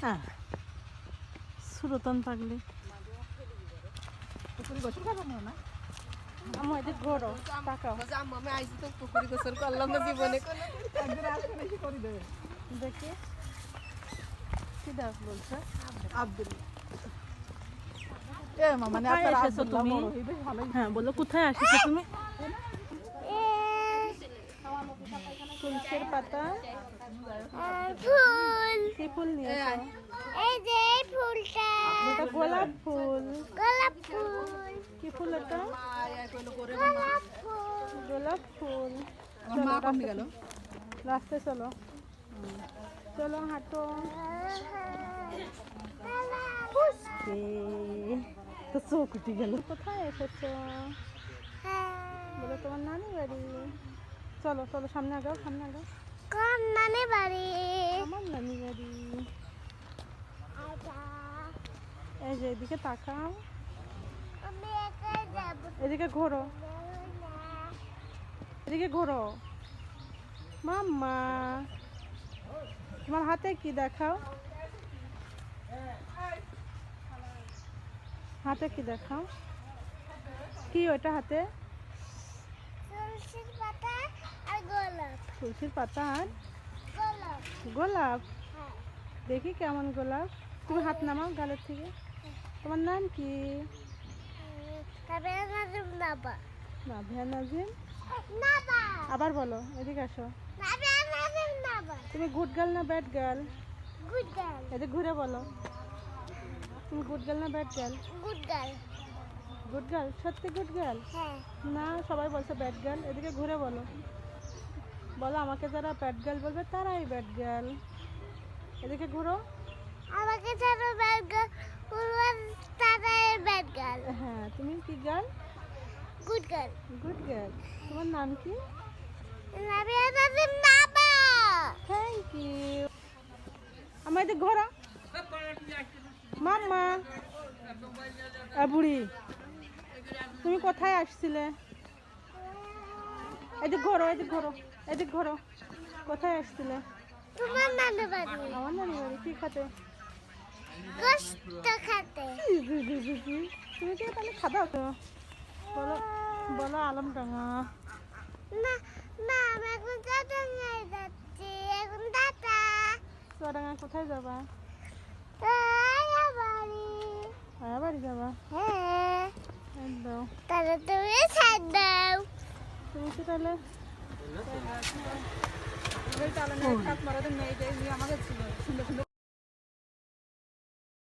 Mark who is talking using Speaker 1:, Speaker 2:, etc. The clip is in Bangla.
Speaker 1: হ্যাঁ সুরতন পাগলি
Speaker 2: পুকুরি গোসল করবো না
Speaker 1: আমার এদিক ঘোরো তাকাও
Speaker 2: আমি আইসি তো পুকুরি গোসল করলাম না জীবনে একদিন আসবেন এসে করে দেবে
Speaker 1: দেখি কি ডাক বলছে
Speaker 2: আব্দুল এ মামা মানে
Speaker 1: কোথায়
Speaker 2: আপনার
Speaker 1: এসেছো
Speaker 2: আব্দুল্লাহ
Speaker 1: তুমি?
Speaker 2: বড় হইবে ভালোই
Speaker 1: হ্যাঁ বলো কোথায় আসছো তুমি তুলসীর পাতা
Speaker 3: ফুল
Speaker 1: কি ফুল নিয়েছো
Speaker 3: এই যে এই ফুলটা
Speaker 1: এটা গোলাপ ফুল
Speaker 3: গোলাপ ফুল
Speaker 1: কি ফুল এটা
Speaker 3: গোলাপ ফুল
Speaker 1: গোলাপ ফুল
Speaker 2: আমার মা কমে গেল
Speaker 1: রাস্তায় চলো চলো হাঁটো ফুসকে তো চোখ উঠে গেল কোথায় এসেছো বলো তোমার নানি বাড়ি চলো চলো সামনে আগাও
Speaker 3: কোন নানি বাড়ি
Speaker 1: আমার নানি বাড়ি এই যে এদিকে তাকাও
Speaker 3: আমি একাই যাব
Speaker 1: এদিকে ঘোরো এদিকে ঘোরো মাম্মা তোমার হাতে কি দেখাও হাতে কি দেখাও কি ওটা হাতে
Speaker 3: তুলসীর পাতা আর গোলাপ
Speaker 1: তুলসীর পাতা আর
Speaker 3: গোলাপ
Speaker 1: গোলাপ
Speaker 3: হ্যাঁ
Speaker 1: দেখি কেমন গোলাপ তুমি হাত নামাও গালের থেকে তোমার নাম কি
Speaker 3: তারপরে নাজিম নাবা
Speaker 1: নাভিয়া নাজিম
Speaker 3: নাবা
Speaker 1: আবার বলো এদিকে আসো
Speaker 3: তারপরে নাজিম নাবা
Speaker 1: তুমি গুড গার্ল না ব্যাড গার্ল
Speaker 3: গুড গার্ল
Speaker 1: এদিকে ঘুরে বলো তুমি গুড গার্ল না bad girl
Speaker 3: good girl
Speaker 1: good girl সত্যি গুড গার্ল
Speaker 3: হ্যাঁ
Speaker 1: না সবাই বলছে ব্যাড গার্ল এদিকে ঘুরে বলো বলো আমাকে যারা ব্যাড গার্ল বলবে তারাই ব্যাড গার্ল এদিকে ঘুরো
Speaker 3: আমাকে ছাড়ো ব্যাড গার্ল বলবেন তারাই ব্যাড গার্ল
Speaker 1: হ্যাঁ তুমি কি girl
Speaker 3: good girl
Speaker 1: good girl তোমার নাম কি
Speaker 3: নাবিয়া নাজিম নাবা
Speaker 1: থ্যাংক ইউ আমার এদিকে ঘোরো মাম্মা বুড়ি তুমি কোথায় আসছিলে এদিকে ঘোরো কোথায় আসছিলে
Speaker 3: তোমার নানু বাড়ি
Speaker 1: আমার নানি বাড়ি কি খাতে
Speaker 3: গোশত খেতে
Speaker 1: তুমি কি তাহলে খাদাও তো বলো বলো আলমডাঙ্গা
Speaker 3: না না আমি এখন চুয়াডাঙ্গায় যাচ্ছি এখন টাটা
Speaker 1: চুয়াডাঙ্গা কোথায় যাবা
Speaker 3: আয়া বাড়ি
Speaker 1: আয়া বাড়ি যাবা
Speaker 3: হ্যাঁ
Speaker 1: একদম
Speaker 3: তাহলে তুমি ছাড় দাও
Speaker 1: তুমি কি তাহলে
Speaker 2: ওই তাহলে না কাজ মারাদের মেয়ে যে আমাকে ছিল সুন্দর